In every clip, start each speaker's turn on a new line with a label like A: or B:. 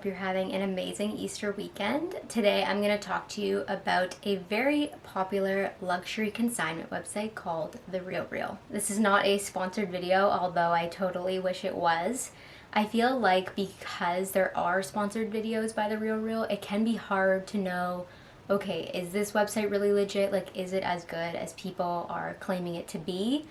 A: hope you're having an amazing Easter weekend. Today I'm going to talk to you about a very popular luxury consignment website called The Realreal. This is not a sponsored video, although I totally wish it was. I feel like because there are sponsored videos by The Realreal, it can be hard to know, okay, is this website really legit? Like, is it as good as people are claiming it to be?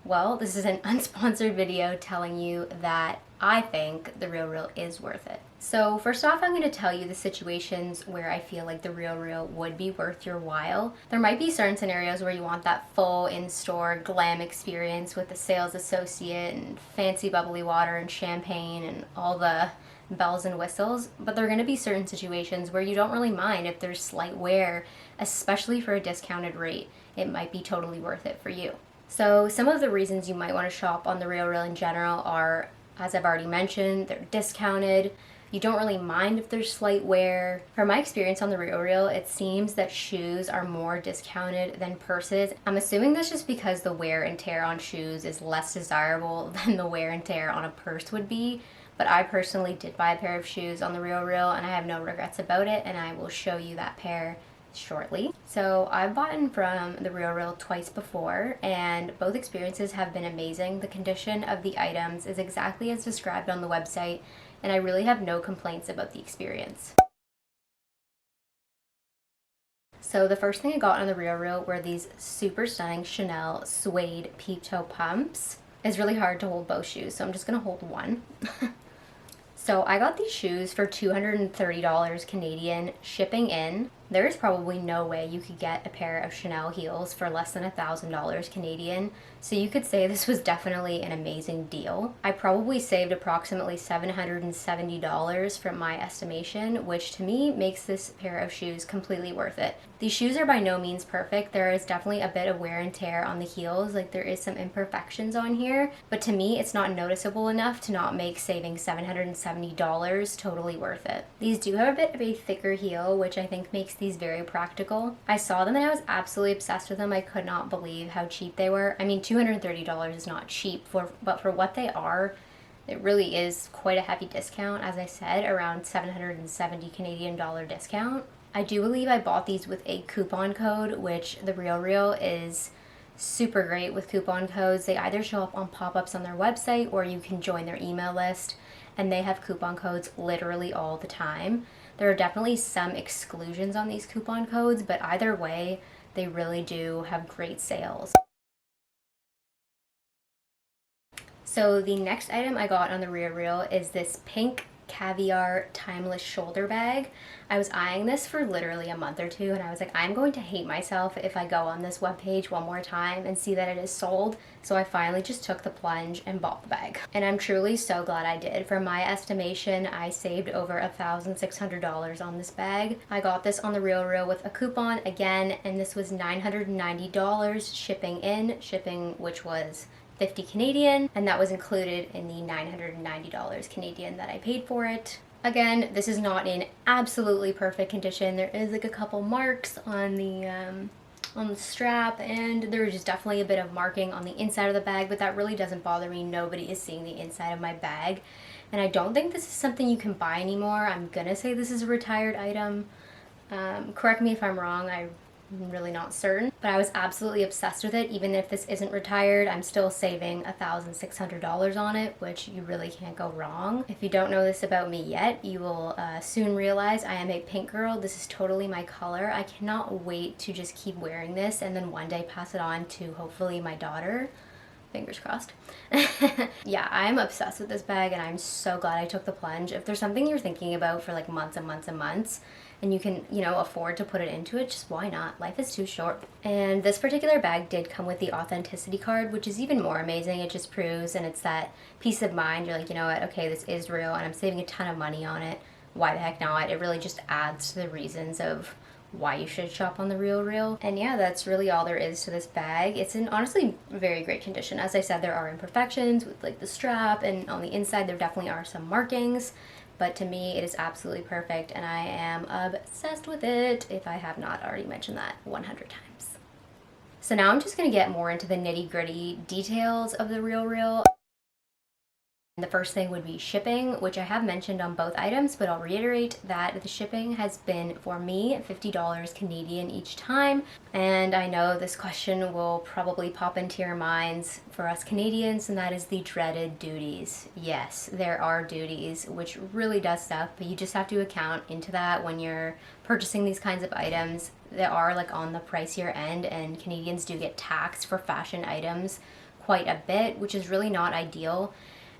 A: Well, this is an unsponsored video telling you that I think The Realreal is worth it. So first off, I'm going to tell you the situations where I feel like The Realreal would be worth your while. There might be certain scenarios where you want that full in-store glam experience with the sales associate and fancy bubbly water and champagne and all the bells and whistles, but there are going to be certain situations where you don't really mind if there's slight wear, especially for a discounted rate. It might be totally worth it for you. So some of the reasons you might want to shop on The Realreal in general are, as I've already mentioned, they're discounted. You don't really mind if there's slight wear. From my experience on The Realreal, it seems that shoes are more discounted than purses. I'm assuming that's just because the wear and tear on shoes is less desirable than the wear and tear on a purse would be. But I personally did buy a pair of shoes on The Realreal and I have no regrets about it, and I will show you that pair shortly. So I've bought from The Realreal twice before and both experiences have been amazing. The condition of the items is exactly as described on the website and I really have no complaints about the experience. So the first thing I got on The Realreal were these super stunning Chanel suede peep toe pumps. It's really hard to hold both shoes, so I'm just gonna hold one. So I got these shoes for $230 Canadian, shipping in. There is probably no way you could get a pair of Chanel heels for less than $1,000 Canadian, so you could say this was definitely an amazing deal. I probably saved approximately $770 from my estimation, which to me makes this pair of shoes completely worth it. These shoes are by no means perfect. There is definitely a bit of wear and tear on the heels, like there is some imperfections on here, but to me it's not noticeable enough to not make saving $770 totally worth it. These do have a bit of a thicker heel, which I think makes these very practical. I saw them and I was absolutely obsessed with them. I could not believe how cheap they were. I mean, $230 is not cheap, but for what they are, it really is quite a hefty discount. As I said, around 770 Canadian dollar discount. I do believe I bought these with a coupon code, which The Realreal is super great with coupon codes. They either show up on pop-ups on their website or you can join their email list, and they have coupon codes literally all the time. There are definitely some exclusions on these coupon codes, but either way, they really do have great sales. So the next item I got on The Realreal is this pink Caviar timeless shoulder bag. I was eyeing this for literally a month or two and I was like, I'm going to hate myself if I go on this webpage one more time and see that it is sold. So I finally just took the plunge and bought the bag. And I'm truly so glad I did. For my estimation, I saved over $1,600 on this bag. I got this on The Realreal with a coupon again, and this was $990 shipping which was 50 Canadian, and that was included in the $990 Canadian that I paid for it. Again, this is not in absolutely perfect condition. There is like a couple marks on the strap, and there's just definitely a bit of marking on the inside of the bag, but that really doesn't bother me. Nobody is seeing the inside of my bag, and I don't think this is something you can buy anymore. I'm gonna say this is a retired item. Correct me if I'm wrong. I'm really not certain, but I was absolutely obsessed with it. Even if this isn't retired, I'm still saving $1,600 on it, which you really can't go wrong. If you don't know this about me yet, you will soon realize I am a pink girl. This is totally my color. I cannot wait to just keep wearing this and then one day pass it on to hopefully my daughter. Fingers crossed. Yeah, I'm obsessed with this bag and I'm so glad I took the plunge. If there's something you're thinking about for like months and months and months, and you can, afford to put it into it, just why not? Life is too short. And this particular bag did come with the authenticity card, which is even more amazing. It just proves, and it's that peace of mind. You're like, you know what, okay, this is real and I'm saving a ton of money on it. Why the heck not? It really just adds to the reasons of why you should shop on The Realreal. And yeah, that's really all there is to this bag. It's in honestly very great condition. As I said, there are imperfections with like the strap, and on the inside there definitely are some markings, but to me it is absolutely perfect and I am obsessed with it, if I have not already mentioned that 100 times. So now I'm just going to get more into the nitty-gritty details of The Realreal. The first thing would be shipping, which I have mentioned on both items, but I'll reiterate that the shipping has been, for me, $50 Canadian each time. And I know this question will probably pop into your minds for us Canadians, and that is the dreaded duties. Yes, there are duties, which really does suck, but you just have to account into that when you're purchasing these kinds of items. They are like on the pricier end, and Canadians do get taxed for fashion items quite a bit, which is really not ideal.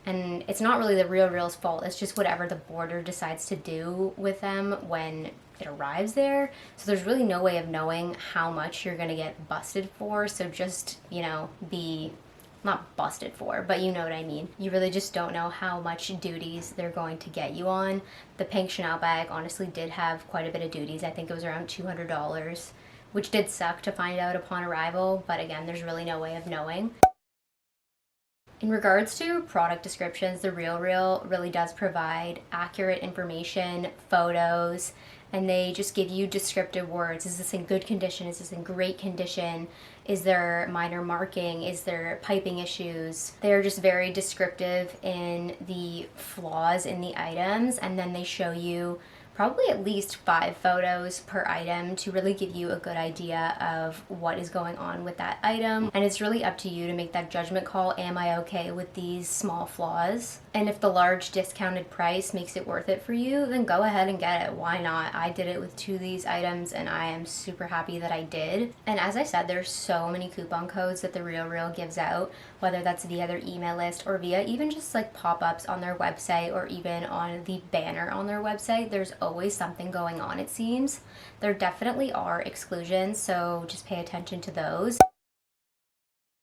A: And it's not really the Realreal's fault, it's just whatever the border decides to do with them when it arrives there. So there's really no way of knowing how much you're gonna get busted for, so just, you know, be not busted for, but you know what I mean. You really just don't know how much duties they're going to get you on. The pink Chanel bag honestly did have quite a bit of duties. I think it was around $200, which did suck to find out upon arrival, but again, there's really no way of knowing. In regards to product descriptions, the Realreal really does provide accurate information, photos, and they just give you descriptive words. Is this in good condition? Is this in great condition? Is there minor marking? Is there piping issues? They're just very descriptive in the flaws in the items, and then they show you probably at least 5 photos per item to really give you a good idea of what is going on with that item. And it's really up to you to make that judgment call. Am I okay with these small flaws? And if the large discounted price makes it worth it for you, then go ahead and get it. Why not? I did it with 2 of these items and I am super happy that I did. And as I said, there's so many coupon codes that the Realreal gives out, whether that's via their email list or via even just like pop-ups on their website or even on the banner on their website. There's always something going on, it seems. There definitely are exclusions, so just pay attention to those.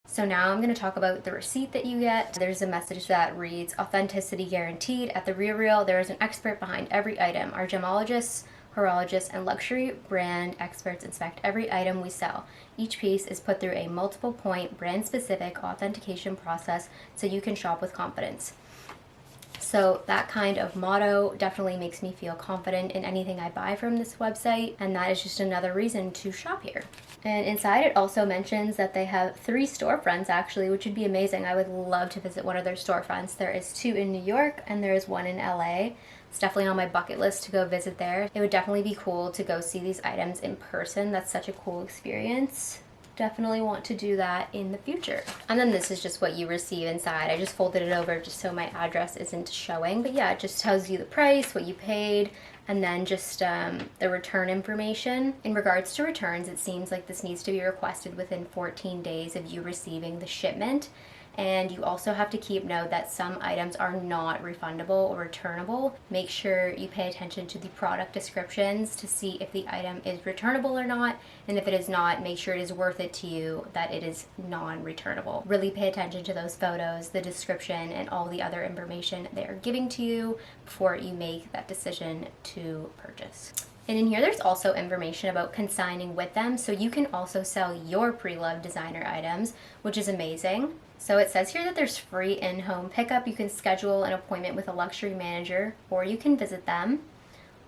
A: So now I'm going to talk about the receipt that you get. There's a message that reads, authenticity guaranteed. At the Realreal, there is an expert behind every item. Our gemologists, horologists, and luxury brand experts inspect every item we sell. Each piece is put through a multiple point, brand specific authentication process so you can shop with confidence. So that kind of motto definitely makes me feel confident in anything I buy from this website, and that is just another reason to shop here. And inside it also mentions that they have 3 storefronts actually, which would be amazing. I would love to visit one of their storefronts. There is 2 in New York and there is 1 in LA. It's definitely on my bucket list to go visit there. It would definitely be cool to go see these items in person. That's such a cool experience. Definitely want to do that in the future. And then this is just what you receive inside. I just folded it over just so my address isn't showing, but yeah, it just tells you the price, what you paid, and then just the return information. In regards to returns, it seems like this needs to be requested within 14 days of you receiving the shipment. And you also have to keep note that some items are not refundable or returnable. Make sure you pay attention to the product descriptions to see if the item is returnable or not. And if it is not, make sure it is worth it to you that it is non-returnable. Really pay attention to those photos, the description, and all the other information they are giving to you before you make that decision to purchase. And in here, there's also information about consigning with them, so you can also sell your pre-loved designer items, which is amazing. So it says here that there's free in-home pickup. You can schedule an appointment with a luxury manager, or you can visit them,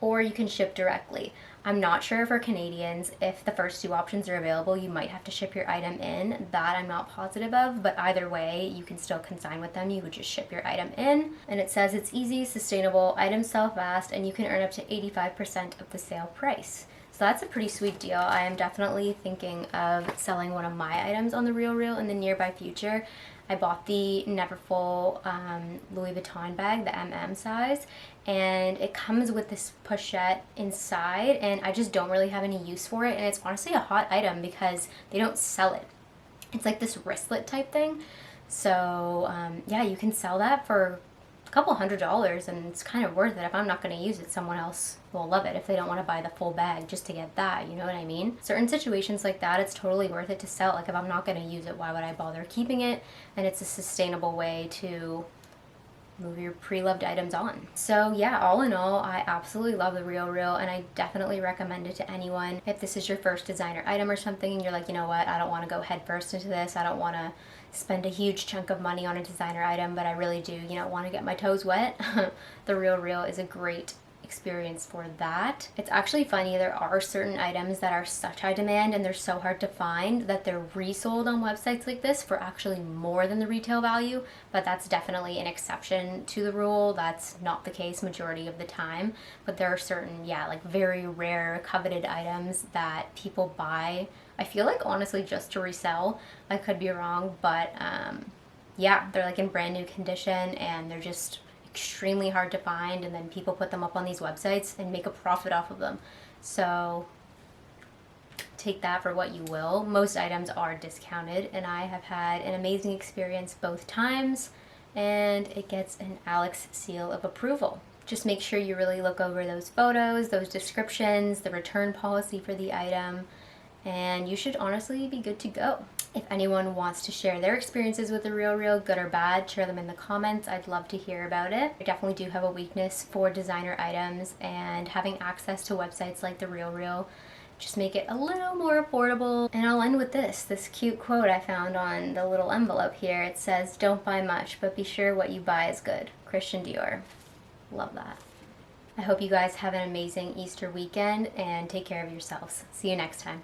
A: or you can ship directly. I'm not sure for Canadians if the first 2 options are available. You might have to ship your item in. That I'm not positive of, but either way, you can still consign with them. You would just ship your item in. And it says it's easy, sustainable, items sell fast, and you can earn up to 85% of the sale price. So that's a pretty sweet deal. I am definitely thinking of selling one of my items on the Realreal in the nearby future. I bought the Neverfull Louis Vuitton bag, the MM size, and it comes with this pochette inside, and I just don't really have any use for it, and it's honestly a hot item because they don't sell it. It's like this wristlet type thing. So yeah, you can sell that for a couple $100s, and it's kind of worth it. If I'm not going to use it, someone else will love it if they don't want to buy the full bag just to get that, you know what I mean? Certain situations like that, it's totally worth it to sell. Like if I'm not going to use it, why would I bother keeping it? And it's a sustainable way to move your pre-loved items on. So yeah, all in all, I absolutely love the Realreal, and I definitely recommend it to anyone. If this is your first designer item or something and you're like, you know what, I don't want to go head first into this, I don't want to spend a huge chunk of money on a designer item, but I really do, you know, want to get my toes wet, the Realreal is a great experience for that. It's actually funny, there are certain items that are such high demand and they're so hard to find that they're resold on websites like this for actually more than the retail value, but that's definitely an exception to the rule. That's not the case majority of the time, but there are certain, yeah, like very rare coveted items that people buy, I feel like honestly just to resell. I could be wrong, but yeah, they're like in brand new condition and they're just extremely hard to find, and then people put them up on these websites and make a profit off of them. So take that for what you will. Most items are discounted and I have had an amazing experience both times, and it gets an Alex seal of approval. Just make sure you really look over those photos, those descriptions, the return policy for the item, and you should honestly be good to go. If anyone wants to share their experiences with the Realreal, good or bad, share them in the comments. I'd love to hear about it. I definitely do have a weakness for designer items, and having access to websites like the Realreal just make it a little more affordable. And I'll end with this cute quote I found on the little envelope here. It says, "Don't buy much, but be sure what you buy is good." Christian Dior. Love that. I hope you guys have an amazing Easter weekend and take care of yourselves. See you next time.